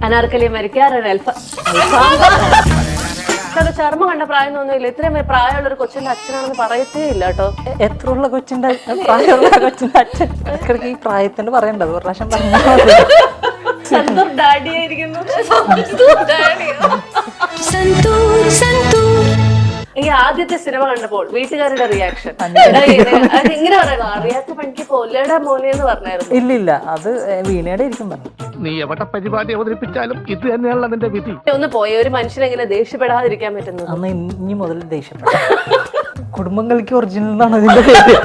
അനാർക്കലി മരിക്കാറൊരു ചർമ്മ കണ്ട പ്രായം ഒന്നുമില്ല. ഇത്രയും പ്രായമുള്ള ഒരു കൊച്ചിന്റെ അച്ഛനാണെന്ന് പറയത്തേ ഇല്ല കേട്ടോ. എത്രയുള്ള കൊച്ചിന്റെ പ്രായമുള്ള കൊച്ചിന്റെ അച്ഛൻ ഇടയ്ക്കിടയ്ക്ക് ഈ പ്രായത്തിന് പറയണ്ടത് ഒരു പ്രാവശ്യം പറഞ്ഞാൽ സന്തൂർ ഡാഡി ആയിരിക്കുന്നു. ഈ ആദ്യത്തെ സിനിമ കണ്ടപ്പോൾ വീട്ടുകാരുടെ റിയാക്ഷൻ ഇങ്ങനെ പറയുന്നത് അറിയാത്ത പണിക്ക് കൊല്ലയുടെ മോനെ എന്ന് പറഞ്ഞായിരുന്നു. ഇല്ലില്ല, അത് വീണയുടെ ഇരിക്കും പറഞ്ഞു. നീ എവിടെ പരിപാടി അവതരിപ്പിച്ചാലും ഇത് തന്നെയാണല്ലോ അതിന്റെ വിധി. ഒന്ന് പോയ ഒരു മനുഷ്യനെങ്ങനെ ദേഷ്യപ്പെടാതിരിക്കാൻ പറ്റുന്നത്? അന്ന് ഇനി മുതൽ ദേഷ്യപ്പെട്ടു. കുടുംബങ്ങൾക്ക് ഒറിജിനൽ എന്നാണ് അതിന്റെ പേര്.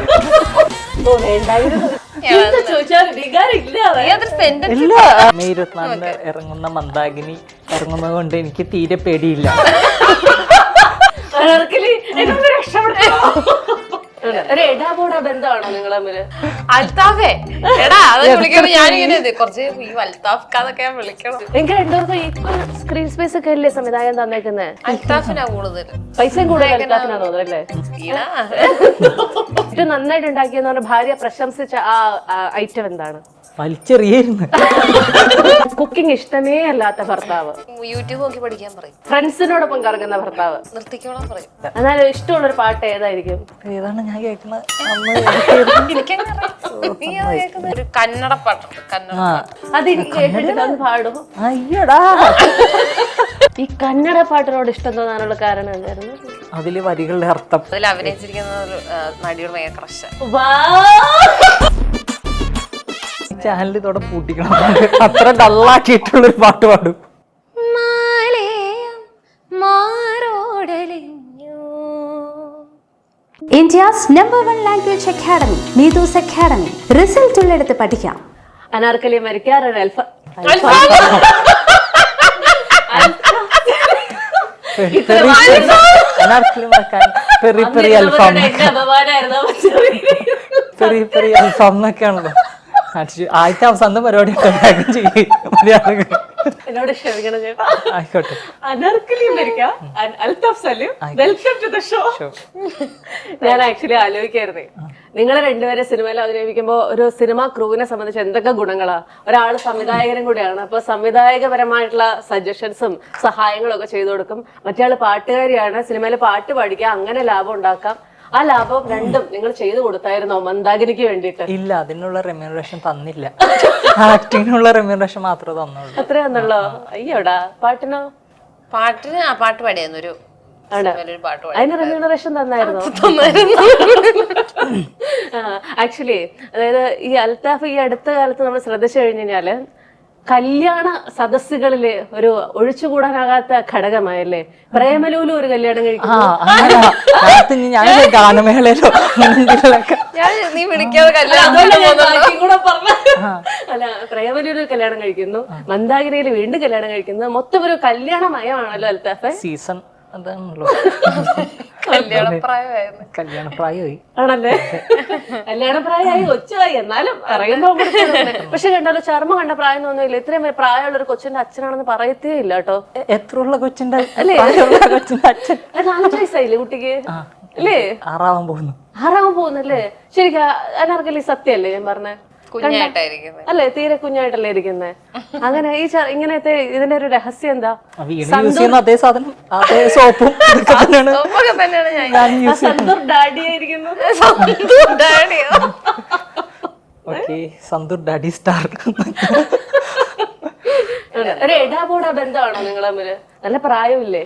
ഇല്ല, മെയ് 24 ഇറങ്ങുന്ന മന്ദാകിനി ഇറങ്ങുന്നത് കൊണ്ട് എനിക്ക് തീരെ പേടിയില്ല. ഒരു എടാപോടാ ബന്ധമാണോ നിങ്ങൾ തമ്മില്? അൽത്താഫേ എടാ അതൊക്കെ വിളിക്കണം. ഞാനിങ്ങനെ കുറച്ച് ഈ അൽത്താഫ്ക്കാന്നൊക്കെ ഞാൻ വിളിക്കണം. എനിക്ക് രണ്ടുപേർക്കും ഈക്വൽ സ്ക്രീൻ സ്പേസ് ഒക്കെ അല്ലേ സംവിധായകൻ തന്നേക്കുന്നത്? അൽത്താഫിനാ കൂടുതൽ പൈസയും കൂടുതൽ അൽത്താഫിനാ തോന്നുന്നല്ലേ? ഏറ്റവും നന്നായിട്ട് ഉണ്ടാക്കിയെന്ന് പറഞ്ഞ ഭാര്യ പ്രശംസിച്ച ആ ഐറ്റം എന്താണ്? വലിച്ചെറിയായിരുന്നു. കുക്കിംഗ് ഇഷ്ടമേ അല്ലാത്ത ഭർത്താവ്, യൂട്യൂബ് നോക്കി പഠിക്കാൻ പറയും. ഫ്രണ്ട്സിനോടൊപ്പം കറങ്ങുന്ന ഭർത്താവ്, നിർത്തിക്കോളാൻ പറയും. എന്നാലും ഇഷ്ടമുള്ളൊരു പാട്ട് ഏതായിരിക്കും? ഏതാണ് ഞാൻ കേൾക്കുന്നത്? ഒരു കന്നഡ പാട്ടുണ്ട്. അത് എനിക്ക് കേട്ടിട്ട് അത് പാടും. അയ്യടാ, ഈ കന്നഡ പാട്ടിനോട് ഇഷ്ടം തോന്നാനുള്ള കാരണം എന്തായിരുന്നു? അതില് വരികളുടെ അർത്ഥം. അതിൽ അഭിനയിച്ചിരിക്കുന്ന ഒരു നടിയോട് ഭയങ്കര ക്രഷ്. ചാനൽ ഇതോടെ പൂട്ടിക്കണം. അത്ര ഡള്ളാക്കിയിട്ടുള്ളൊരു പാട്ട് പാടും. India's #1 language academy, Needus Academy. Result ഉള്ളിടത്ത് പഠിക്കാം. അനാർക്കലി മരിക്കാറൊരു അൽഫാം എന്നൊക്കെയാണല്ലോ ആദ്യത്തെ അവസാന പരിപാടി എന്നോട് ക്ഷമിക്കണം ചേട്ടാ. ആയിക്കോട്ടെ. Anarkali Marikkar, Althaf Salim, welcome to the show. ഞാൻ ആക്ച്വലി ആലോചിക്കായിരുന്നേ, നിങ്ങളെ രണ്ടുപേരെ സിനിമയിൽ അവതരിപ്പിക്കുമ്പോ ഒരു സിനിമ ക്രൂവിനെ സംബന്ധിച്ച് എന്തൊക്കെ ഗുണങ്ങളാ. ഒരാള് സംവിധായകനും കൂടെയാണ്, അപ്പൊ സംവിധായകപരമായിട്ടുള്ള സജഷൻസും സഹായങ്ങളും ഒക്കെ ചെയ്തു കൊടുക്കും. മറ്റേ പാട്ടുകാരിയാണ്, സിനിമയിൽ പാട്ട് പാടിക്കാം, അങ്ങനെ ലാഭം ഉണ്ടാക്കാം. ആ ലാഭം രണ്ടും നിങ്ങൾ ചെയ്തു കൊടുത്തായിരുന്നോ മന്ദാകിനിക്ക് വേണ്ടിട്ട്? ഇല്ല, അതിനുള്ള റെമ്യൂണറേഷൻ തന്നില്ല. ആക്ടിങ്ങിനുള്ള റെമ്യൂണറേഷൻ മാത്രമേ തന്നുള്ളൂ. അത്രേ തന്നുള്ളോ? അയ്യോടാ. പാട്ടിനോ? പാട്ടിന് ആ പാട്ട് പാടിയായിരുന്നു ഒരു പാട്ട്. അതിന് റെമ്യൂണറേഷൻ തന്നായിരുന്നു? ആക്ച്വലി അതായത് ഈ അൽത്താഫ് ഈ അടുത്ത കാലത്ത് നമ്മൾ ശ്രദ്ധിച്ചു കഴിഞ്ഞു കഴിഞ്ഞാല് കല്യാണ സദസ്സുകളില് ഒരു ഒഴിച്ചുകൂടാനാകാത്ത ഘടകമായല്ലേ. പ്രേമലൂലും ഒരു കല്യാണം കഴിക്കുന്നു. ഗാനമേളയിലോ നീ വിളിക്കാതെ അല്ല, പ്രേമലൂര് കല്യാണം കഴിക്കുന്നു, മന്ദാകിനിയിൽ വീണ്ടും കല്യാണം കഴിക്കുന്നു. മൊത്തം ഒരു കല്യാണമയമാണല്ലോ അൽത്താഫ്. സീസൺ അതാണല്ലോ. കല്യാണപ്രായമായി ആണല്ലേ? കല്യാണപ്രായമായി, കൊച്ചുമായി, എന്നാലും പറയുമ്പോ. പക്ഷെ കണ്ടല്ലോ, ചർമ്മ കണ്ട പ്രായം ഒന്നുമില്ല. ഇത്രയും പ്രായമുള്ള ഒരു കൊച്ചിന്റെ അച്ഛനാണെന്ന് പറയത്തേ ഇല്ല കേട്ടോ. എത്രയുള്ള കൊച്ചിന്റെ അല്ലേ? കൊച്ചിന്റെ അച്ഛൻ 5 വയസ്സായില്ലേ കുട്ടിക്ക്? അല്ലേ? 6 പോകുന്നു. 6 പോകുന്നല്ലേ? ശരിക്കും അനാർക്കലി സത്യല്ലേ ഞാൻ പറഞ്ഞ? അല്ലേ, തീരെ കുഞ്ഞായിട്ടല്ലേ ഇരിക്കുന്നത്. അങ്ങനെ ഈ ഇങ്ങനത്തെ ഇതിന്റെ ഒരു രഹസ്യം എന്താ? അതേ സാധനം, അതേ സോപ്പും സന്തൂർ ഡാഡി ആയിരിക്കുന്നു. Santoor daddy star. ഒരു എടാപോടാ ബന്ധമാണോ നിങ്ങൾ തമ്മില്? നല്ല പ്രായമില്ലേ?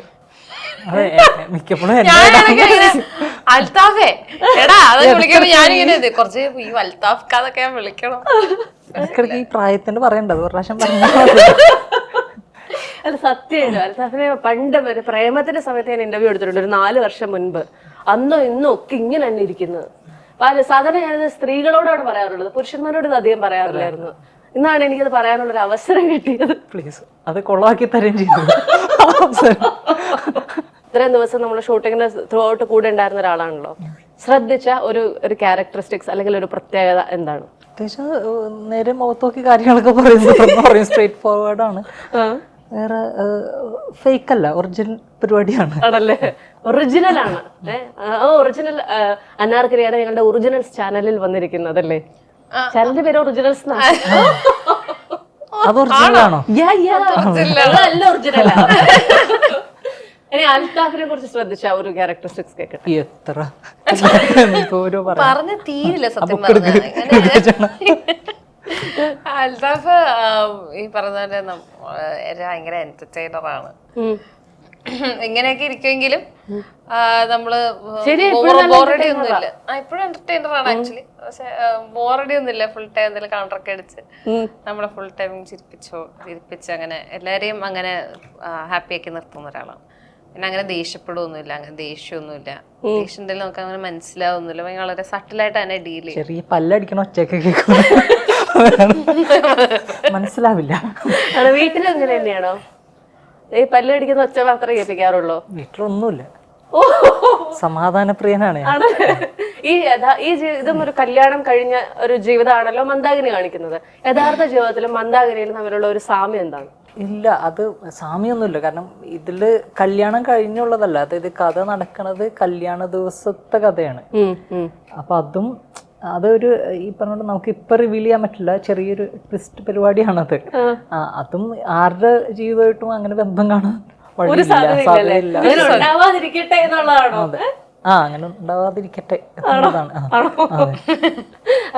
മിക്കപ്പോഴും അൽത്താഫേ എടാ അതൊക്കെ വിളിക്കണം. ഞാനിങ്ങനെ കുറച്ച് ഈ അൽത്താഫ്ക്കാന്നൊക്കെ ഞാൻ വിളിക്കണം. ഇടയ്ക്കിടയ്ക്ക് ഈ പ്രായത്തിന് പറയണ്ടത് ഒരു പ്രാവശ്യം പറഞ്ഞാൽ അല്ല, സത്യമായിട്ട് അൽത്താഫിനെ പണ്ട് പ്രേമത്തിന്റെ സമയത്ത് ഞാൻ ഇന്റർവ്യൂ എടുത്തിട്ടുണ്ട്, ഒരു 4 വർഷം മുൻപ്. അന്നോ ഇന്നും ഒക്കെ ഇങ്ങനെ തന്നെ ഇരിക്കുന്നത്. സാധാരണ ഞാനത് സ്ത്രീകളോടാണ് പറയാറുള്ളത്, പുരുഷന്മാരോട് ഇത് അധികം പറയാറില്ലായിരുന്നു. ഇന്നാണ് എനിക്കത് പറയാനുള്ള ഒരു അവസരം കിട്ടിയത്. പ്ലീസ് അത് കൊളാക്കി തരുകയും ചെയ്തു. ഇത്രയും ദിവസം നമ്മൾ ഷൂട്ടിങ്ങിന് ത്രൂ ഔട്ട് കൂടെ ഉണ്ടായിരുന്ന ഒരാളാണല്ലോ. ശ്രദ്ധിച്ച ഒരു ക്യാരക്ടറിസ്റ്റിക്സ് അല്ലെങ്കിൽ ഒരു പ്രത്യേകത എന്താണ്? നേരെ മുഖത്തോക്കി കാര്യങ്ങളൊക്കെ പറയും. സ്ട്രേറ്റ് ഫോർവേഡ് ആണ്, വേറെ ഫേക്ക് അല്ല, ഒറിജിനൽ പരിപാടിയാണ്. ആണല്ലേ? ഒറിജിനൽ ആണ്. ഒറിജിനൽ അനാർക്കലിയാണ് ഞങ്ങളുടെ ഒറിജിനൽസ് ചാനലിൽ വന്നിരിക്കുന്നത് അല്ലേ? ചാനലിന്റെ പേര് ഒറിജിനൽസ്. അത് ഒറിജിനലാണോ? നല്ല ഒറിജിനലാ. ഇനി അൽത്താഫിനെ കുറിച്ച് ശ്രദ്ധിച്ച ഒരു ക്യാരക്ടറിസ്റ്റിക്സ് കേൾക്കട്ടെ. എത്ര ഓരോ പറഞ്ഞ് തീരില്ല സത്യം പറഞ്ഞ. അൽത്താഫ് ഈ പറഞ്ഞ പോലെ ഭയങ്കര എന്റർടൈനറാണ്. ഇങ്ങനെയൊക്കെ ഇരിക്കുമെങ്കിലും നമ്മള് ബോറടി ഒന്നുമില്ല. ഇപ്പോഴും എന്റർടൈനറാണ് ആക്ച്വലി. പക്ഷെ ബോറടി ഒന്നുമില്ല. ഫുൾ ടൈം എന്തെങ്കിലും കൗണ്ടറൊക്കെ അടിച്ച് നമ്മളെ ഫുൾ ടൈം ചിരിപ്പിച്ച് അങ്ങനെ എല്ലാരെയും അങ്ങനെ ഹാപ്പി ആക്കി നിർത്തുന്ന ഒരാളാണ്. പിന്നെ അങ്ങനെ ദേഷ്യപ്പെടുകയൊന്നുമില്ല, അങ്ങനെ ദേഷ്യമൊന്നുമില്ല. ദേഷ്യം ഉണ്ടെങ്കിൽ നമുക്ക് അങ്ങനെ മനസ്സിലാവുന്നില്ല. വളരെ സട്ടിലായിട്ട് തന്നെ ഡീൽ ചെയ്യും. ചെറിയ പല്ലടിക്കണ ഒച്ചയൊക്കെ കേൾക്കും, മനസ്സിലാവില്ല. വീട്ടിൽ അങ്ങനെ തന്നെയാണോ? ഈ പല്ലടിക്കുന്ന ഒച്ച മാത്രമേ കേൾപ്പിക്കാറുള്ളൂ? വീട്ടിലൊന്നുമില്ല, സമാധാനപ്രിയനാണ്. ഈ ജീവിതം ഒരു കല്യാണം കഴിഞ്ഞ ഒരു ജീവിതമാണല്ലോ മന്ദാകിനി കാണിക്കുന്നത്. യഥാർത്ഥ ജീവിതത്തിലും മന്ദാകിനിയിലും തമ്മിലുള്ള ഒരു സാമ്യം എന്താണ്? ഇല്ല, അത് സാമ്യമൊന്നുമില്ല. കാരണം ഇതില് കല്യാണം കഴിഞ്ഞുള്ളതല്ല, അതായത് കഥ നടക്കണത് കല്യാണ ദിവസത്തെ കഥയാണ്. അപ്പൊ അതൊരു ഈ പറഞ്ഞോണ്ട് നമുക്ക് ഇപ്പൊ റിവീൽ ചെയ്യാൻ പറ്റില്ല, ചെറിയൊരു ട്വിസ്റ്റ് പരിപാടിയാണത്. അതും ആരുടെ ജീവിതമായിട്ടും അങ്ങനെ ബന്ധം കാണാൻ സാധ്യതയില്ല. അങ്ങനെ ഉണ്ടാവാതിരിക്കട്ടെ എന്നുള്ളതാണോ? അങ്ങനെ ഉണ്ടാവാതിരിക്കട്ടെ എന്നുള്ളതാണ്.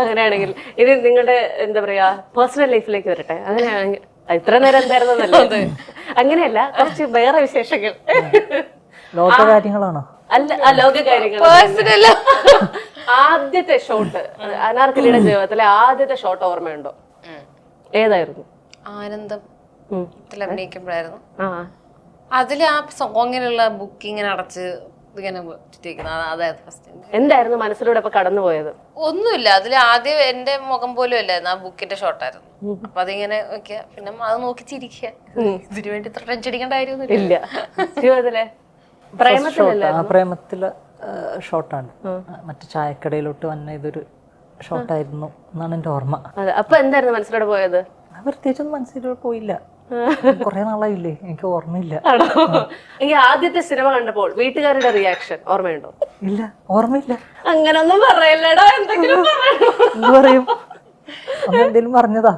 അങ്ങനെയാണെങ്കിൽ ഇത് നിങ്ങളുടെ എന്താ പറയാ പേഴ്സണൽ ലൈഫിലേക്ക് വരട്ടെ. അങ്ങനെയാണെങ്കിൽ ഇത്ര നേരം എന്തായിരുന്നല്ലേ, അങ്ങനെയല്ല, കുറച്ച് വേറെ വിശേഷങ്ങൾ. ലോക കാര്യങ്ങളാണോ? അല്ല, ലോക കാര്യങ്ങൾ. ആദ്യത്തെ ഷോട്ട്, അനാർക്കലിയുടെ ജീവിതത്തിലെ ആദ്യത്തെ ഷോട്ട് ഓർമ്മയുണ്ടോ? ഏതായിരുന്നു? ആനന്ദം അഭിനയിക്കുമ്പോഴായിരുന്നു. അതില് ആ സോങ്ങിനുള്ള ബുക്കിങ്ങിന് അടച്ച് ഇങ്ങനെ അതായത് ഫസ്റ്റ് എന്തായിരുന്നു മനസ്സിലൂടെ അപ്പൊ കടന്നുപോയത്? ഒന്നുമില്ല, അതില് ആദ്യം എന്റെ മുഖം പോലും അല്ലായിരുന്നു, ആ ബുക്കിന്റെ ഷോട്ടായിരുന്നു. അപ്പൊ അതിങ്ങനെ നോക്കിയ പിന്നെ അത് നോക്കി ചിരിക്കുക. ഇതിനു വേണ്ടി ഇത്ര ടെൻഷൻ അടിക്കേണ്ട കാര്യമൊന്നും ഇല്ല. ജീവിതത്തിലെ പ്രേമത്തിലെ ഷോട്ടാണ്. മറ്റേ ചായക്കടയിലോട്ട് വന്ന ഇതൊരു ഷോട്ടായിരുന്നു എന്നാണ് എന്റെ ഓർമ്മ. അപ്പൊ എന്തായിരുന്നു മനസ്സിലൂടെ പോയത്? പ്രത്യേകിച്ചൊന്നും മനസ്സിലൂടെ പോയില്ല, കൊറേ നാളായില്ലേ, എനിക്ക് ഓർമ്മയില്ല. എനിക്ക് ആദ്യത്തെ സിനിമ കണ്ടപ്പോൾ വീട്ടുകാരുടെ റിയാക്ഷൻ ഓർമ്മയുണ്ടോ? ഇല്ല, ഓർമ്മയില്ല. അങ്ങനൊന്നും പറയല്ലടാ, എന്തെങ്കിലും എന്ത് പറയും? എന്തേലും പറഞ്ഞതാ?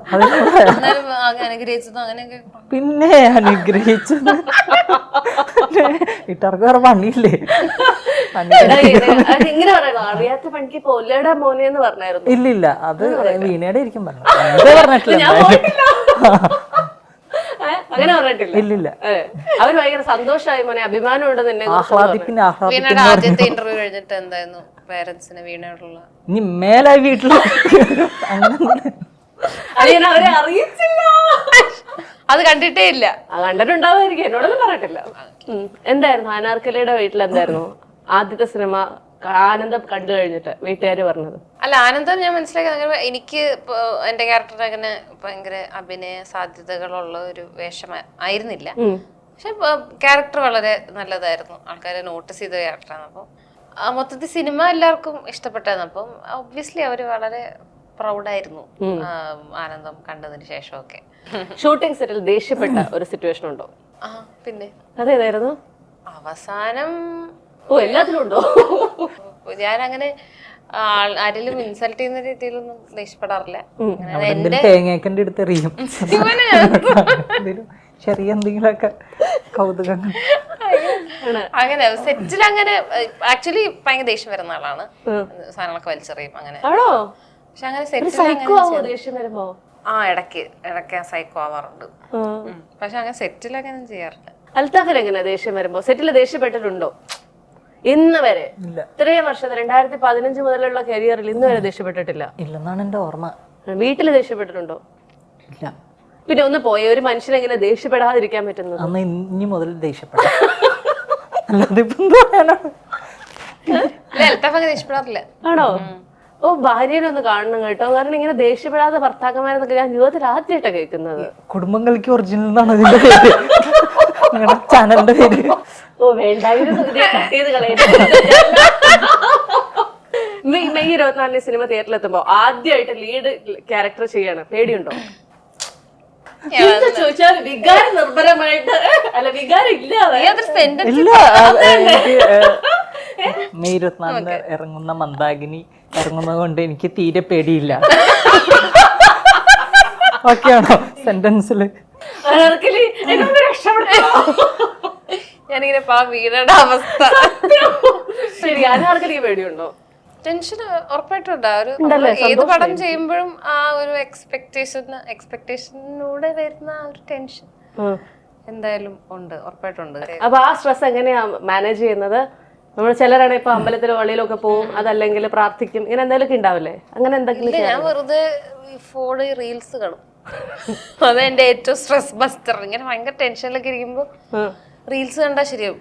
അനുഗ്രഹിച്ചതോ അങ്ങനെയൊക്കെ? പിന്നെ അനുഗ്രഹിച്ചത് വീട്ടുകാർക്ക് വേറെ പണിയില്ലേ? ഇങ്ങനെ പറയണോ? അറിയാത്ത പണിക്ക് പോലെടാ മോനെ എന്ന് പറഞ്ഞായിരുന്നു? ഇല്ല, അത് വീണയുടെ ആയിരിക്കും പറഞ്ഞിട്ടില്ല. അങ്ങനെ പറഞ്ഞിട്ടില്ല. ഇല്ലില്ല. അവര് ഭയങ്കര സന്തോഷമായി മോനെ, അഭിമാനം ഉണ്ടെന്ന്. ആദ്യത്തെ ഇന്റർവ്യൂ കഴിഞ്ഞിട്ട് എന്തായിരുന്നു പേരൻസിന് വീണയോടുള്ള? ഇനി മേലായി വീട്ടില് അവരെ അറിയിച്ചില്ല, അത് കണ്ടിട്ടേ ഇല്ല. കണ്ടിട്ടുണ്ടാവുമായിരിക്കും, എന്നോടൊന്നും പറഞ്ഞിട്ടില്ല. എന്തായിരുന്നു അനാർക്കലിയുടെ വീട്ടിൽ എന്തായിരുന്നു ആദ്യത്തെ സിനിമ ആനന്ദം കണ്ടു കഴിഞ്ഞിട്ട് വീട്ടുകാര് പറഞ്ഞത്? അല്ല, ആനന്ദം ഞാൻ മനസ്സിലാക്കി, എനിക്ക് എന്റെ ക്യാരക്ടർ അങ്ങനെ ഭയങ്കര അഭിനയ സാധ്യതകളുള്ള ഒരു വേഷം ആയിരുന്നില്ല. പക്ഷെ ക്യാരക്ടർ വളരെ നല്ലതായിരുന്നു, ആൾക്കാരെ നോട്ടീസ് ചെയ്ത ക്യാരക്ടറാണ്. അപ്പം മൊത്തത്തിൽ സിനിമ എല്ലാവർക്കും ഇഷ്ടപ്പെട്ടായിരുന്നു. അപ്പം ഒബ്വിയസ്ലി അവര് വളരെ പ്രൗഡായിരുന്നു ആനന്ദം കണ്ടതിന് ശേഷമൊക്കെ. ഷൂട്ടിംഗ് സെറ്റിൽ ദേഷ്യപ്പെട്ട ഒരു സിറ്റുവേഷൻ ഉണ്ടോ? പിന്നെ അതേതായിരുന്നു? അവസാനം എല്ലാത്തിലും ഉണ്ടോ? ഞാൻ അങ്ങനെ ആരെങ്കിലും ഇൻസൾട്ട് ചെയ്യുന്ന രീതിയിലൊന്നും ദേഷ്യപ്പെടാറില്ല. തേങ്ങേക്കൻ്റെ അടുത്ത് എറിയും, ചെറിയ എന്തെങ്കിലുമൊക്കെ കൗതുകങ്ങൾ. അങ്ങനെ സെറ്റിൽ അങ്ങനെ ആക്ച്വലി ഭയങ്കര ദേഷ്യം വരുന്ന ആളാണ്, സാധനങ്ങളൊക്കെ വലിച്ചെറിയും അങ്ങനെ. പക്ഷെ അങ്ങനെ സെറ്റിൽ ഇടയ്ക്ക് സൈക്കോ ആവാറുണ്ട്. പക്ഷെ അങ്ങനെ സെറ്റിലൊക്കെ ഒന്നും ചെയ്യാറില്ല. അൽത്താഫിൽ എങ്ങനെ ദേഷ്യം വരുമ്പോ? സെറ്റിൽ ദേഷ്യപ്പെട്ടിട്ടുണ്ടോ ഇന്ന് വരെ? ഇത്രയും വർഷം 2015 മുതലുള്ള കരിയറിൽ ഇന്ന് വരെ ദേഷ്യപ്പെട്ടിട്ടില്ല? ഇല്ലെന്നാണ് എന്റെ ഓർമ്മ. വീട്ടില് ദേഷ്യപ്പെട്ടിട്ടുണ്ടോ? ഇല്ല. പിന്നെ ഒന്ന് പോയ ഒരു മനുഷ്യൻ എങ്ങനെ ദേഷ്യപ്പെടാതിരിക്കാൻ പറ്റുന്നത്? അന്ന് ഇനി മുതൽ ദേഷ്യപ്പെടാം, അല്ലാതെ ഇപ്പൊ എന്ത് പറയാനാണ്? ദേഷ്യപ്പെടാറില്ല. ആണോ? ഓ, ഭാര്യനെ ഒന്ന് കാണണം കേട്ടോ, കാരണം ഇങ്ങനെ ദേഷ്യപ്പെടാതെ ഭർത്താക്കന്മാരെന്നൊക്കെ ഞാൻ ജീവിതത്തിൽ ആദ്യമായിട്ടാണ് കേൾക്കുന്നത്. കുടുംബം കളിക്ക് ഒറിജിനൽ എന്നാണ് അതിന്റെ പേര്, ചാനലിന്റെ പേര്. ഓ, വേണ്ടായിരുന്നു. മെയ് 24 സിനിമ തിയേറ്ററിൽ എത്തുമ്പോ ആദ്യമായിട്ട് ലീഡ് ക്യാരക്ടർ ചെയ്യാണ്, പേടിയുണ്ടോ? ചോദിച്ചാൽ വികാരം നിർഭരമായിട്ട്, അല്ല വികാരം ഇല്ലാതെ. മെയ് 24 ഇറങ്ങുന്ന മന്ദാകിനി ഇറങ്ങുന്നത് കൊണ്ട് എനിക്ക് തീരെ പേടിയില്ല. ബാക്കിയാണോ സെന്റൻസിൽ? അനാർക്കലി എന്നെ ഒന്ന് രക്ഷപ്പെടുത്തോ. ഞാനിങ്ങനെ വീടയുടെ അവസ്ഥ. ശരി, അനാർക്കലിക്ക് പേടിയുണ്ടോ? ടെൻഷൻ ഉറപ്പായിട്ടും ഉണ്ടാവും. ഏത് പടം ചെയ്യുമ്പോഴും ആ ഒരു എക്സ്പെക്ടേഷനിലൂടെ വരുന്ന ആ ഒരു ടെൻഷൻ എന്തായാലും ഉണ്ട്, ഉറപ്പായിട്ടുണ്ട്. അപ്പൊ ആ സ്ട്രെസ് എങ്ങനെയാ മാനേജ് ചെയ്യുന്നത്? നമ്മൾ ചിലരാണ് ഇപ്പൊ അമ്പലത്തിലോ പള്ളിയിലൊക്കെ പോവും, അതല്ലെങ്കിൽ പ്രാർത്ഥിക്കും, ഇങ്ങനെ എന്തെങ്കിലും ഉണ്ടാവില്ലേ? അങ്ങനെ എന്തെങ്കിലും? ഞാൻ വെറുതെ ഫോണിൽ റീൽസ് കാണും. അത് എന്റെ ഏറ്റവും സ്ട്രെസ് ബസ്റ്റർ. ഇങ്ങനെ ഭയങ്കര ടെൻഷനിലൊക്കെ ഇരിക്കുമ്പോ റീൽസ് കണ്ടാ ശരിയാവും.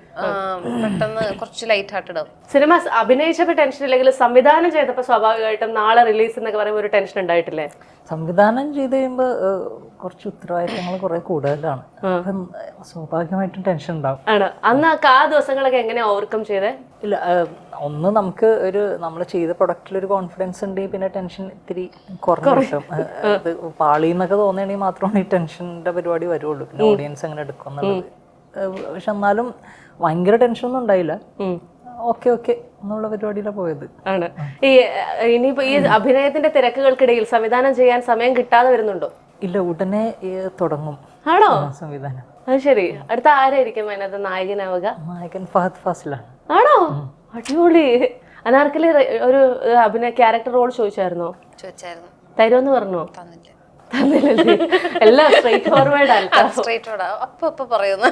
പെട്ടെന്ന് കുറച്ച് ലൈറ്റ് ഹാർട്ടഡ് ആവും. സിനിമ അഭിനയിച്ചപ്പോ ടെൻഷൻ ഇല്ലെങ്കിൽ സംവിധാനം ചെയ്തപ്പോ സ്വാഭാവികമായിട്ടും നാളെ റിലീസ് എന്നൊക്കെ പറയുമ്പോൾ ഒരു ടെൻഷൻ ഉണ്ടായിട്ടില്ലേ? സംവിധാനം ചെയ്ത് കഴിയുമ്പോൾ കുറച്ച് ഉത്തരവാദിത്തങ്ങൾ കുറെ കൂടുതലാണ്. അപ്പം സ്വാഭാവികമായിട്ടും ടെൻഷൻ ഉണ്ടാവും. ആണ്. അന്ന് ആ ദിവസങ്ങളൊക്കെ എങ്ങനെയാ ഓവർകം ചെയ്തേ? ഇല്ല, ഒന്ന് നമുക്ക് നമ്മൾ ചെയ്ത പ്രൊഡക്റ്റിൽ ഒരു കോൺഫിഡൻസ് ഉണ്ടെങ്കിൽ പിന്നെ ടെൻഷൻ ഇത്തിരി കുറഞ്ഞു കിട്ടും. അത് പാളിന്നൊക്കെ തോന്നുകയാണെങ്കിൽ മാത്രമാണ് ഈ ടെൻഷൻ്റെ പരിപാടി വരുള്ളൂ. പിന്നെ ഓഡിയൻസ് എങ്ങനെ എടുക്കും എന്നുള്ളത്. പക്ഷെ എന്നാലും ഭയങ്കര ടെൻഷനൊന്നും ഉണ്ടായില്ല. ഓക്കെ എന്നുള്ള പരിപാടിയിലാണ് പോയത്. ആണ്. ഇനിയിപ്പോ ഈ അഭിനയത്തിന്റെ തിരക്കുകൾക്കിടയിൽ സംവിധാനം ചെയ്യാൻ സമയം കിട്ടാതെ വരുന്നുണ്ടോ? ഇല്ല, ഉടനെ തുടങ്ങും. ആണോ? സംവിധാനം. അത് ശരി. അടുത്ത ആരായിരിക്കും അതിനകത്ത് നായകനാവുക? നായകൻ ഫഹദ് ഫാസിലാണ്. ആണോ? അടിപൊളി. അനാർക്കലി ഒരു അഭിനയ ക്യാരക്ടർ റോൾ ചോദിച്ചായിരുന്നോ? ചോദിച്ചായിരുന്നു. തരുമെന്ന് പറഞ്ഞോ? തന്നില്ല. തന്നില്ലല്ലേ? എല്ലാം സ്ട്രൈറ്റ് ഫോർവേഡ് ആണ്. അപ്പൊ പറയുന്നു.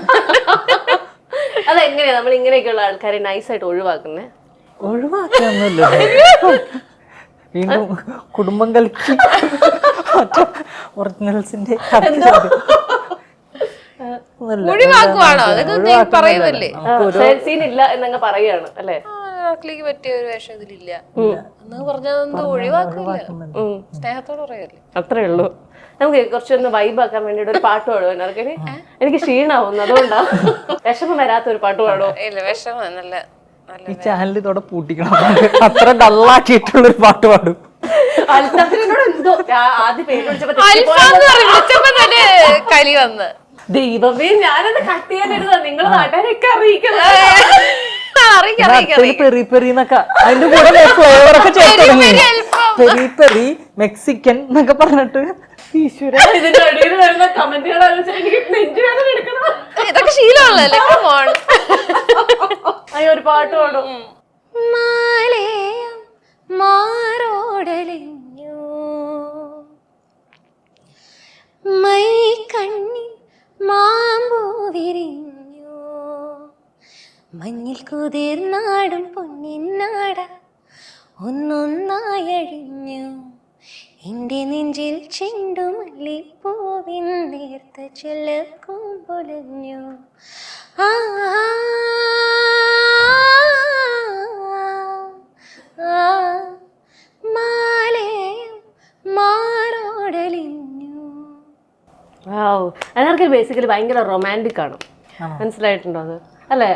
അതെങ്ങനെയാ നമ്മൾ ഇങ്ങനെയൊക്കെയുള്ള ആൾക്കാരെ നൈസായിട്ട് ഒഴിവാക്കുന്നേ? ഒഴിവാക്കൊന്നുമില്ല, വീണ്ടും കുടുംബം കലക്കി ഒറിജിനൽസിന്റെ സീൻ ഇല്ല എന്നങ്ങ് പറയാണ് അല്ലേ? പറ്റിയ ഒരു വേഷം ഇതിലില്ല എന്ന് പറഞ്ഞാൽ ഒഴിവാക്കില്ല, സ്നേഹത്തോടെ പറയല്ലേ. അത്രേ ഉള്ളൂ. നമുക്ക് കുറച്ചൊന്ന് വൈബ് ആക്കാൻ വേണ്ടിട്ട് ഒരു പാട്ട് പാടുമോ? എനിക്ക് ക്ഷീണാവുന്നു, അതുകൊണ്ടാ. വിഷമം വരാത്ത ഒരു പാട്ട് പാടോ? ഇല്ല, വിഷമം നല്ല. ഈ ചാനൽ ഇതോടെ പൂട്ടിക്കണം. അത്ര ഡള്ളാക്കിയിട്ടുള്ളൊരു പാട്ട് പാടും. എന്തോ ആദ്യം പേര് വിളിച്ചപ്പോ തന്നെ കലി വന്ന്, ദൈവമേ ഞാനത് കട്ട് ചെയ്യാനിരുന്ന നിങ്ങൾ നാട്ടുകാരൊക്കെ അറിയിക്കണം. പെറി പെറിന്നൊക്കെ അതിന്റെ കൂടെ ഫ്ലേവർ ഒക്കെ ചേർത്ത് പെരി പെറി മെക്സിക്കൻ എന്നൊക്കെ പറഞ്ഞിട്ട് ഇതിന്റെ അടിയിൽ വരുന്ന കമന്റുകൾ എനിക്ക് നെഞ്ചുവേദന എടുക്കണം. ഇതൊക്കെ ശീലമുള്ളല്ലേ. അയ്യോ, ഒരു പാട്ട് പാടും. മാറോടലിഞ്ഞു മൈ കണ്ണിൽ മാമ്പൂ വിരിഞ്ഞു മഞ്ഞിൽ കുതിർന്നാടും പൊന്നിന്നാട ഒന്നൊന്നായഴിഞ്ഞു എൻ്റെ നെഞ്ചിൽ ചെണ്ടുമല്ലിപ്പൂവിൻ നേർത്ത ചെല്ലക്കും പൊലഞ്ഞു. ആ അനാർക്കലി ബേസിക്കലി ഭയങ്കര റൊമാൻറ്റിക് ആണ്. മനസ്സിലായിട്ടുണ്ടോ അത്? അല്ലേ?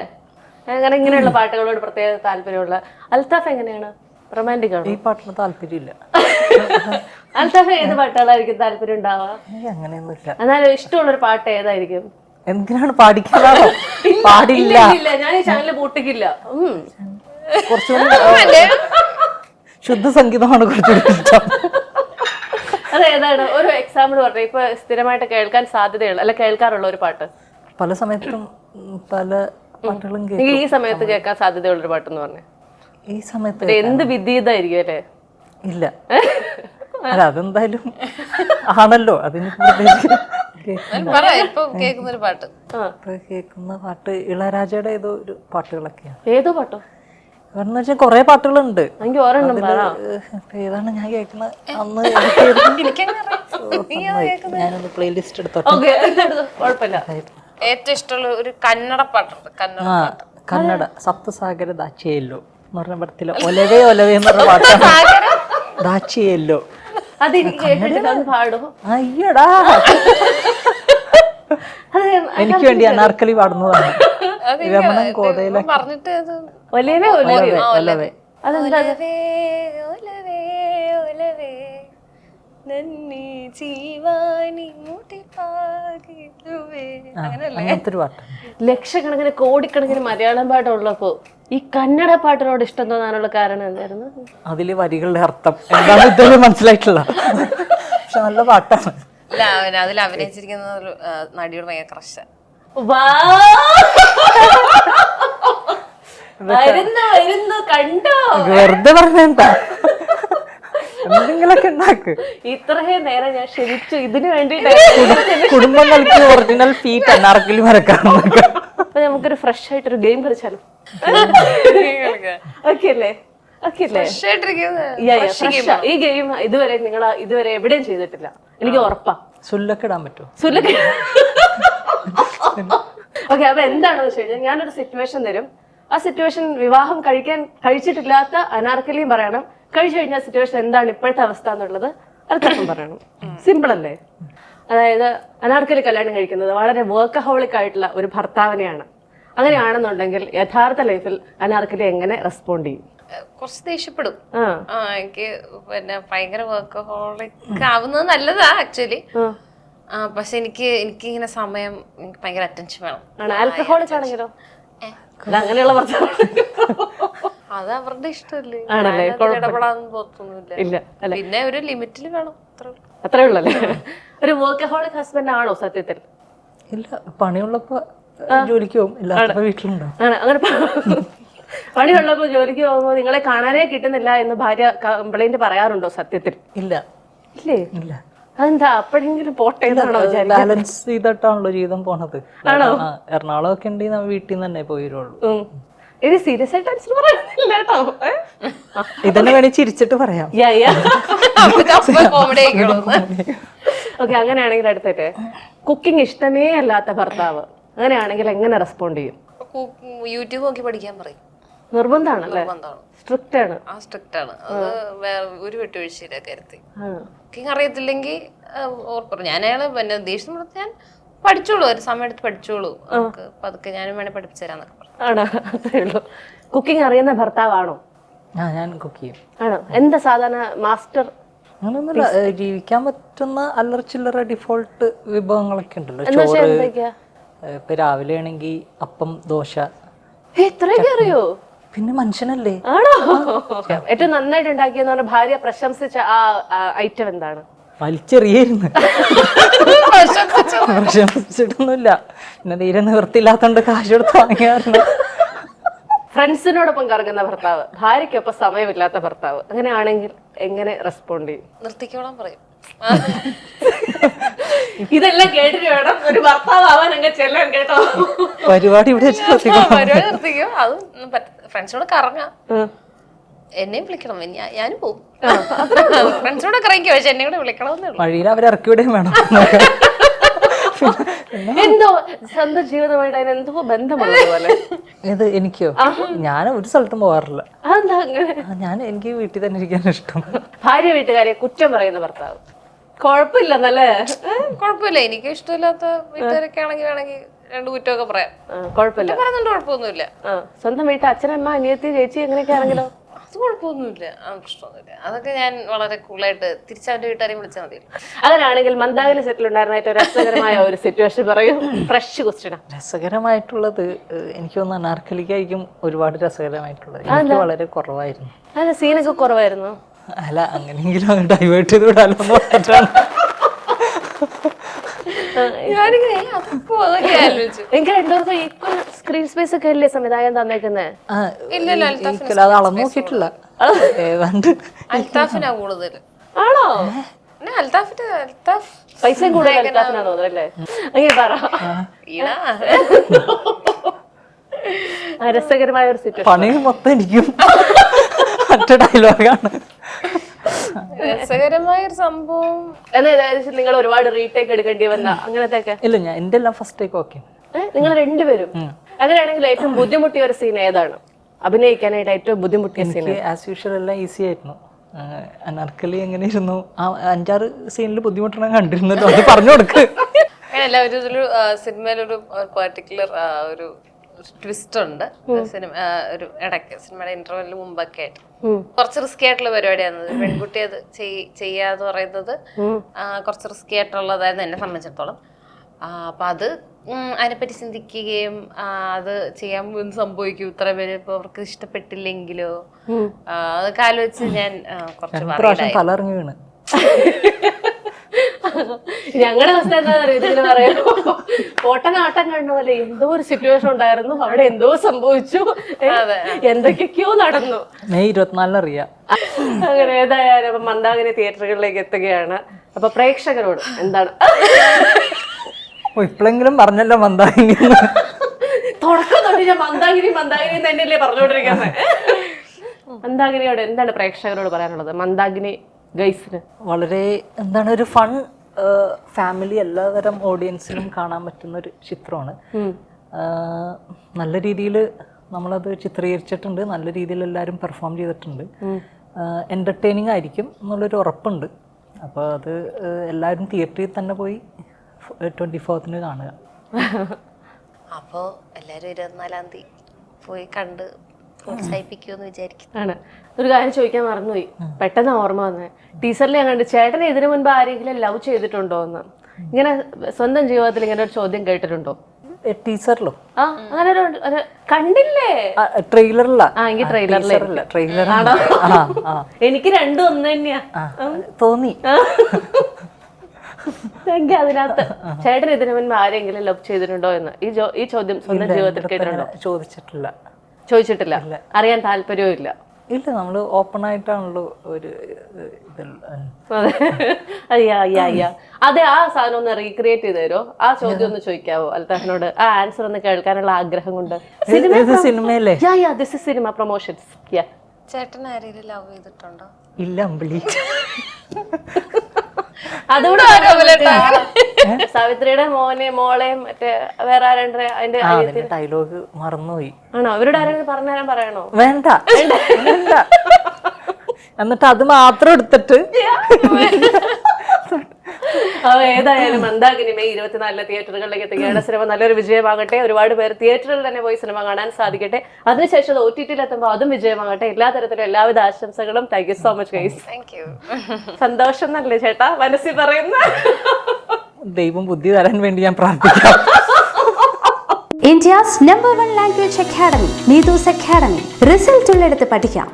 അങ്ങനെ ഇങ്ങനെയുള്ള പാട്ടുകളോട് പ്രത്യേക താല്പര്യമുള്ള അൽത്താഫ് എങ്ങനെയാണ്? റൊമാൻറ്റിക് ആണ്? ഈ പാട്ടിന് താല്പര്യമില്ല. അൽത്താഫ് ഏത് പാട്ടുകളായിരിക്കും താല്പര്യം ഉണ്ടാവുക? അങ്ങനെയൊന്നുമില്ല. എന്നാലും ഇഷ്ടമുള്ള ഒരു പാട്ട് ഏതായിരിക്കും? എന്തിനാണ് പാടിക്കാനാണോ? പാടില്ല, ഞാൻ ഈ ചാനൽ പൂട്ടിക്കില്ല. കുറച്ചുകൂടി ശുദ്ധ സംഗീതമാണ് കുറച്ചുകൂടി ഇഷ്ടം. അതേതാണ്? ഒരു എക്സാമ്പിൾ പറഞ്ഞ ഇപ്പൊ സ്ഥിരമായിട്ട് കേൾക്കാൻ സാധ്യതയുള്ള അല്ല കേൾക്കാറുള്ള ഒരു പാട്ട്. പല സമയത്തും പല പാട്ടുകളും ഈ സമയത്ത് കേൾക്കാൻ സാധ്യതയുള്ള ഒരു പാട്ടെന്ന് പറഞ്ഞേ. ഈ സമയത്ത് എന്ത് വിദ്യതായിരിക്കും അല്ലേ? ഇല്ല, അല്ല അതെന്തായാലും ആണല്ലോ. അതിന് കേൾക്കുന്ന പാട്ട് ഇളയരാജയുടെ ഏതോ ഒരു പാട്ടുകളൊക്കെയാണ്. ഏതോ പാട്ടോ? കാരണം വെച്ചാൽ കൊറേ പാട്ടുകളുണ്ട്. എനിക്ക് ഒരെണ്ണം ഏതാണ് ഞാൻ കേൾക്കുന്നത്? അന്ന് ഞാനൊന്ന് പ്ലേലിസ്റ്റ് എടുത്തോട്ടെ. ഏറ്റവും ഇഷ്ടമുള്ള ഒരു കന്നഡ പാട്ടുണ്ട്. കന്നഡ സപ്തസാഗര ദാച്ചിയല്ലോ എന്ന് പറഞ്ഞ പടത്തില് ഒലവേ ഒലവേ എന്ന് പറഞ്ഞ പാട്ടാണ്. ദാച്ചിയല്ലോ അയ്യടാ, എനിക്ക് വേണ്ടി അനാർക്കലി പാടുന്നതാണ്. രമണൻ കോതയിലെ പറഞ്ഞിട്ട് അങ്ങനത്തെ ഒരു പാട്ട്. ലക്ഷക്കണക്കിന് കോടിക്കണക്കിന് മലയാളം പാട്ടുള്ളപ്പോ ഈ കന്നഡ പാട്ടിനോട് ഇഷ്ടം തോന്നാനുള്ള കാരണം എന്തായിരുന്നു? അതില് വരികളുടെ അർത്ഥം എന്താണെന്ന് ഇതുവരെ മനസ്സിലായിട്ടില്ല. പക്ഷെ നല്ല പാട്ടാണ്. ഇല്ല അതിൽ അഭിനയിച്ചിരിക്കുന്ന ഒരു നടിയോട് ഭയങ്കര ക്രഷ. വരുന്നു കണ്ടോ, വെറുതെ പറഞ്ഞെന്താ, എന്തെങ്കിലൊക്കെ ഉണ്ടാക്ക്. ഇത്രയും നേരം ഞാൻ ക്ഷമിച്ചു ഇതിനു വേണ്ടിട്ട്. കുടുംബങ്ങൾക്ക് ഒറിജിനൽ ഫീറ്റ് അനാർക്കലി മരക്കാറുണ്ട്. അപ്പൊ നമുക്കൊരു ഫ്രഷ് ആയിട്ടൊരു ഗെയിം കളിച്ചാലോ? ഓക്കെ അല്ലേ? ഓക്കെ അല്ലേ? ഈ ഗെയിം ഇതുവരെ എവിടെയും ചെയ്തിട്ടില്ല, എനിക്ക് ഉറപ്പാ. സുല്ലൊക്കെ ഇടാൻ പറ്റുമോ? സുലക്ക്. ഓക്കെ, അപ്പൊ എന്താണെന്ന് വെച്ച് കഴിഞ്ഞാൽ ഞാനൊരു സിറ്റുവേഷൻ തരും. ആ സിറ്റുവേഷൻ വിവാഹം കഴിച്ചിട്ടില്ലാത്ത അനാർക്കലിയും പറയണം, കഴിച്ചു കഴിഞ്ഞാൽ സിറ്റുവേഷൻ എന്താണ് ഇപ്പോഴത്തെ അവസ്ഥ എന്നുള്ളത് അൽത്താഫും പറയണം. സിമ്പിൾ അല്ലേ? അതായത് അനാർക്കലി കല്യാണം കഴിക്കുന്നത് വളരെ വർക്കഹോളിക് ആയിട്ടുള്ള ഒരു ഭർത്താവിനെയാണ്. അങ്ങനെയാണെന്നുണ്ടെങ്കിൽ യഥാർത്ഥ ലൈഫിൽ അനാർക്കലി എങ്ങനെ റെസ്പോണ്ട് ചെയ്യും? കുറച്ച് ദേഷ്യപ്പെടും. എനിക്ക് പിന്നെ ഭയങ്കര വർക്കഹോളിക് ആവുന്നത് നല്ലതാ ആക്ച്വലി. പക്ഷെ എനിക്ക് ഇങ്ങനെ സമയം, എനിക്ക് ഭയങ്കര അറ്റൻഷൻ വേണം. ആൽക്കഹോളിക് ആണെങ്കിലോ? അങ്ങനെയുള്ള ഭർത്താവ് അത് അവരുടെ ഇഷ്ടമല്ലേ, ആണല്ലേ? ഇടപെടാൻ പോത്തൊന്നുമില്ല. പിന്നെ ഒരു ലിമിറ്റിൽ വേണം, അത്രേ ഉള്ളല്ലേ? ഒരു വർക്കഹോളിക് ഹസ്ബൻഡ് ആണോ സത്യത്തിൽ? ഇല്ല, പണിയുള്ളപ്പോ ജോലിക്ക് പോകും, ഇല്ലാത്തപ്പോ വീട്ടിലുണ്ടാവും. അങ്ങനെ പണിയുള്ളപ്പോ ജോലിക്ക് പോകുമ്പോ നിങ്ങളെ കാണാനേ കിട്ടുന്നില്ല എന്ന് ഭാര്യ കംപ്ലൈന്റ് പറയാറുണ്ടോ സത്യത്തിൽ? ഇല്ല. ഇല്ലേ? ഇല്ല. അതെന്താ? അപ്പോഴെങ്കിലും പോട്ടെ എന്നാണോ ബാലൻസ് ചെയ്തിട്ടാണല്ലോ ജീവിതം പോണത്. എറണാകുളം ഒക്കെ ഉണ്ടെങ്കിൽ നമ്മൾ വീട്ടിൽ നിന്ന് തന്നെ പോയി വരുള്ളൂ. ഇത് സീരിയസ് ആയിട്ട് ആൻസർ പറയുന്നില്ല കേട്ടോ. ഇതന്നെ വേണേ ചിരിച്ചിട്ട് പറയാം. കോമഡി ഓക്കെ, അങ്ങനെയാണെങ്കിൽ അടുത്തേക്ക് കുക്കിംഗ് ഇഷ്ടമേ അല്ലാത്ത ഭർത്താവ്, അങ്ങനെയാണെങ്കിൽ എങ്ങനെ റെസ്പോണ്ട് ചെയ്യും? യൂട്യൂബ് നോക്കി പഠിക്കാൻ പറയും. നിർബന്ധമാണല്ലേ? സ്ട്രിക്റ്റ് ആണ്. സ്ട്രിക്റ്റ് ആണ്. അത് ഒരു വിട്ടുവീഴ്ചയില്ല കാര്യത്തിൽ. കുക്കിംഗ് അറിയത്തില്ലെങ്കിൽ ഞാൻ അയാളെ പിന്നെ ദേഷ്യം ഞാൻ പഠിച്ചോളൂ, ഒരു സമയം എടുത്ത് പഠിച്ചോളൂ, പതുക്കെ ഞാനും വേണേ പഠിപ്പിച്ചു തരാന്നൊക്കെ പറഞ്ഞു. ആണോ? അത്രേ ഉള്ളൂ. കുക്കിംഗ് അറിയുന്ന ഭർത്താവാണോ? ഞാൻ കുക്ക് ചെയ്യും. ആണോ? എന്താ സാധാരണ മാസ്റ്റർ? അങ്ങനെയൊന്നുമില്ല, ജീവിക്കാൻ പറ്റുന്ന അല്ലറ ചില്ലറ ഡിഫോൾട്ട് വിഭവങ്ങളൊക്കെ ഉണ്ടല്ലോ. ചോറ്, ഇപ്പൊ രാവിലെ ആണെങ്കിൽ അപ്പം, ദോശ. ഇത്രയൊക്കെ അറിയോ? പിന്നെ മനുഷ്യനല്ലേ. ആണോ? ഏറ്റവും നന്നായിട്ട് ഉണ്ടാക്കിയെന്ന് പറഞ്ഞ ഭാര്യ പ്രശംസിച്ച ആ ഐറ്റം എന്താണ്? വലിച്ചെറിയായിരുന്നു. പ്രശംസിച്ചിട്ടൊന്നുമില്ല, പിന്നെ തീരെ നിവൃത്തിയില്ലാത്തോണ്ട് കാശ് കൊടുത്ത് വാങ്ങിയായിരുന്നു. ഫ്രണ്ട്സിനോടൊപ്പം കറങ്ങുന്ന ഭർത്താവ്, ഭാര്യയ്ക്കൊപ്പം സമയമില്ലാത്ത ഭർത്താവ്, അങ്ങനെയാണെങ്കിൽ എങ്ങനെ റെസ്പോണ്ട് ചെയ്യും? നിർത്തിക്കോളാൻ പറയും. ഇതെല്ലാം കേട്ടിട്ട് വേണം ഒരു ഭർത്താവ് ആവാൻ അങ്ങ് ചെല്ലാൻ കേട്ടോ. പരിപാടി ഇവിടെ പരിപാടി നിർത്തിക്കോ. അതും ഫ്രണ്ട്സിനോട് കറങ്ങാം, എന്നെയും വിളിക്കണം, ഞാനും പോവും. ഫ്രണ്ട്സിനോട് കറങ്ങിക്കോ, പക്ഷെ എന്നെ കൂടെ വിളിക്കണമെന്നേ ഉള്ളൂ. വഴിയിൽ അവരെ ഇറക്കി വിടുകയും വേണം. എന്തോ സ്വന്തം ജീവിതമായിട്ട് അതിന് എന്തോ ബന്ധമുള്ളതുപോലെ. ഇത് എനിക്കോ? ഞാൻ ഒരു സ്ഥലത്തും പോകാറില്ല. അതെന്താ അങ്ങനെ? എനിക്ക് വീട്ടിൽ തന്നെ ഇരിക്കാൻ ഇഷ്ടം. ഭാര്യ വീട്ടുകാരെ കുറ്റം പറയുന്ന ഭർത്താവ് കുഴപ്പമില്ലെന്നല്ലേ? കുഴപ്പമില്ല, എനിക്ക് ഇഷ്ടമില്ലാത്ത വീട്ടുകാരൊക്കെ ആണെങ്കിൽ വേണമെങ്കിൽ രണ്ടു കുറ്റമൊക്കെ പറയാം. കുഴപ്പമില്ല, പറയുന്നുണ്ട്, കുഴപ്പമൊന്നുമില്ല. സ്വന്തം വീട്ടിൽ അച്ഛനമ്മ അനിയത്തി ചേച്ചി എങ്ങനെയൊക്കെ ആണെങ്കിലോ? അത് കുഴപ്പമൊന്നുമില്ല, അത് പ്രശ്നമൊന്നുമില്ല. അതൊക്കെ ഞാൻ വളരെ കൂളായിട്ട് തിരിച്ചവന്റെ വീട്ടുകാരെയും വിളിച്ചാൽ മതി. അങ്ങനെയാണെങ്കിൽ മന്ദാകിനി സെറ്റിൽ ഉണ്ടായിരുന്ന ഏറ്റവും രസകരമായ ഒരു സിറ്റുവേഷൻ പറയൂ. Fresh question. രസകരമായിട്ടുള്ളത് എനിക്ക് തോന്നുന്നു അനാർക്കലിക്കായിരിക്കും ഒരുപാട് രസകരമായിട്ടുള്ളത്. എനിക്ക് വളരെ കുറവായിരുന്നു. അല്ല, സീനൊക്കെ കുറവായിരുന്നു. അല്ല, അങ്ങനെയെങ്കിലും ഡൈവേർട്ട് ചെയ്ത് വിടാലോ എന്ന് പറഞ്ഞിട്ടാണ്. എനിക്ക് രണ്ടുപേർക്കും ഈക്വൽ സ്ക്രീൻ സ്പേസ് ഒക്കെ അല്ലേ സംവിധായകൻ തന്നേക്കുന്നേ? അത് അളന്നു നോക്കിയിട്ടില്ല. ഏതാണ്ട് അൽത്താഫിനാ കൂടുതൽ. ആണോ? പൈസയും കൂടുതൽ അൽത്താഫിനാ തോന്നുന്നല്ലേ? അങ്ങനെ പറ. രസകരമായ ഒരു സിറ്റുവേഷൻ. പണി മൊത്തം എനിക്കും മറ്റേ ഡയലോഗാണ്. രസകരമായ ഒരു സംഭവം. നിങ്ങൾ ഒരുപാട് റീടേക്ക് എടുക്കേണ്ടി വന്ന അങ്ങനത്തെ? ഇല്ല, ഞാൻ എന്റെ എല്ലാം ഫസ്റ്റ് ടേക്ക് ഓക്കെ. നിങ്ങൾ രണ്ടുപേരും അങ്ങനെയാണെങ്കിൽ ഏറ്റവും ബുദ്ധിമുട്ടിയ ഒരു സീൻ ഏതാണ്? അഭിനയിക്കാനായിട്ട് ഏറ്റവും ബുദ്ധിമുട്ടിയ സീൻ? ആസ് യൂഷ്വൽ എല്ലാം ഈസി ആയിരുന്നു. അനാർക്കലി എങ്ങനെ ഇരുന്നു, 5-6 സീനിൽ ബുദ്ധിമുട്ടണം കണ്ടിരുന്നല്ലോ, അത് പറഞ്ഞു കൊടുക്ക്. അങ്ങനെയല്ല, ഒരു സിനിമയിലൊരു പെർട്ടിക്കുലർ ഒരു ട്വിസ്റ്റ് ഉണ്ട്. സിനിമ ഒരു ഇടയ്ക്ക് സിനിമയുടെ ഇന്റർവെല്ലിന് മുമ്പൊക്കെ ആയിട്ട് കുറച്ച് റിസ്കി ആയിട്ടുള്ള പരിപാടിയാണ്. പെൺകുട്ടി അത് ചെയ്യാന്ന് പറയുന്നത് കുറച്ച് റിസ്കി ആയിട്ടുള്ളതായിരുന്നു എന്നെ സംബന്ധിച്ചിടത്തോളം. അപ്പൊ അത് അതിനെപ്പറ്റി ചിന്തിക്കുകയും അത് ചെയ്യാൻ സംഭവിക്കും, ഇത്ര പേര് ഇപ്പൊ അവർക്ക് ഇഷ്ടപ്പെട്ടില്ലെങ്കിലോ അതൊക്കെ ആലോചിച്ച് ഞാൻ കുറച്ച് തലറിഞ്ഞു വീണ്. ഞങ്ങളുടെ അവസ്ഥ എന്താ ഇതിന് പറയാമോ, ഓട്ടനാട്ടം കണ്ട പോലെ എന്തോ ഒരു സിറ്റുവേഷൻ ഉണ്ടായിരുന്നു, അവിടെ എന്തോ സംഭവിച്ചു, എന്തൊക്കെയോ നടന്നു. മെയ് 24 അറിയാം. അങ്ങനെ ഏതായാലും അപ്പൊ മന്ദാകിനി തിയേറ്ററുകളിലേക്ക് എത്തുകയാണ്. അപ്പൊ പ്രേക്ഷകരോട് എന്താണ് ഇപ്പോഴെങ്കിലും പറഞ്ഞല്ലോ മന്ദാകിനി. തുടക്കം തൊട്ട് ഞാൻ മന്ദാകിനി മന്ദാകിനി തന്നെയല്ലേ പറഞ്ഞുകൊണ്ടിരിക്കുന്നത്. മന്ദാകിനിയോട് എന്താണ് പ്രേക്ഷകരോട് പറയാനുള്ളത്? മന്ദാകിനി ഗൈസിന് വളരെ എന്താണ് ഒരു ഫൺ ഫാമിലി എല്ലാതരം ഓഡിയൻസിനും കാണാൻ പറ്റുന്ന ഒരു ചിത്രമാണ്. നല്ല രീതിയിൽ നമ്മളത് ചിത്രീകരിച്ചിട്ടുണ്ട്, നല്ല രീതിയിൽ എല്ലാവരും പെർഫോം ചെയ്തിട്ടുണ്ട്. എൻ്റർടൈനിങ് ആയിരിക്കും എന്നുള്ളൊരു ഉറപ്പുണ്ട്. അപ്പോൾ അത് എല്ലാവരും തിയേറ്ററിൽ തന്നെ പോയി 24th കാണുക. അപ്പോൾ എല്ലാവരും 24-ാം തീയതി പോയി കണ്ട് പ്രോത്സാഹിപ്പിക്കുമെന്ന് വിചാരിക്കും. ആണ്. ഒരു കാര്യം ചോദിക്കാൻ മറന്നുപോയി, പെട്ടെന്ന് ഓർമ്മ വന്നേ. ടീച്ചറിൽ ഞാൻ കണ്ടു ചേട്ടനെ ഇതിനു മുൻപ് ആരെങ്കിലും ലവ് ചെയ്തിട്ടുണ്ടോ എന്ന്. ഇങ്ങനെ സ്വന്തം ജീവിതത്തിൽ ഇങ്ങനെ ഒരു ചോദ്യം കേട്ടിട്ടുണ്ടോ? ടീച്ചറിലോ? ആ അങ്ങനെ ഒരു കണ്ടില്ലേ? ട്രെയിലറിലാ? എങ്കിൽ ട്രെയിലറിലെ ട്രെയിലറാണോ? എനിക്ക് രണ്ടും ഒന്ന് തന്നെയാ തോന്നി. എങ്കിൽ അതിനകത്ത് ചേട്ടൻ ഇതിനു മുൻപ് ആരെങ്കിലും ലവ് ചെയ്തിട്ടുണ്ടോ എന്ന് ഈ ചോദ്യം സ്വന്തം ജീവിതത്തിൽ കേട്ടിട്ടുണ്ടോ? ചോദിച്ചിട്ടില്ല. അറിയാൻ താല്പര്യവും ഇല്ല. ഇല്ല, നമ്മള് ഓപ്പൺ ആയിട്ടാണല്ലോ ഒരു അതെ. ആ സാധനം ഒന്ന് റീക്രിയേറ്റ് ചെയ്ത് തരുമോ? ആ ചോദ്യം ഒന്ന് ചോദിക്കാവോ അൽത്താഫിനോട്? ആ ആൻസർ ഒന്ന് കേൾക്കാനുള്ള ആഗ്രഹം കൊണ്ട്. സിനിമയിലെ സിനിമ പ്രൊമോഷൻസ്. ചേട്ടൻ ആരെങ്കിലും ലവ് ചെയ്തിട്ടുണ്ടോ? ഇല്ല അമ്പിളി. അതുകൂടെ സാവിത്രിയുടെ മോളെയും മറ്റേ വേറെ ആരുടെ അതിന്റെ ഡയലോഗ് മറന്നുപോയി. ആണോ? അവരോട് ആരെങ്കിലും പറഞ്ഞുതരാൻ പറയണോ? വേണ്ട. എന്നിട്ട് അത് മാത്രം എടുത്തിട്ട് ഏതായാലും മന്ദാകിനി മെയ് 24 തിയേറ്ററുകളിലേക്ക് എത്തുകയാണ്. സിനിമ നല്ലൊരു വിജയമാകട്ടെ. ഒരുപാട് പേർ തിയേറ്ററിൽ തന്നെ പോയി സിനിമ കാണാൻ സാധിക്കട്ടെ. അതിനുശേഷം OTT-ൽ എത്തുമ്പോൾ അതും വിജയമാകട്ടെ. എല്ലാ തരത്തിലും എല്ലാവിധ ആശംസകളും. Thank you so much guys. സന്തോഷം എന്നല്ലേ ചേട്ടാ മനസ്സിൽ പറയുന്ന? ദൈവം ബുദ്ധി തരാൻ വേണ്ടി ഞാൻ പ്രാർത്ഥിക്കാം. India's #1 language academy, Needus Academy. Result ഉള്ളിടത്ത് പഠിക്കാം.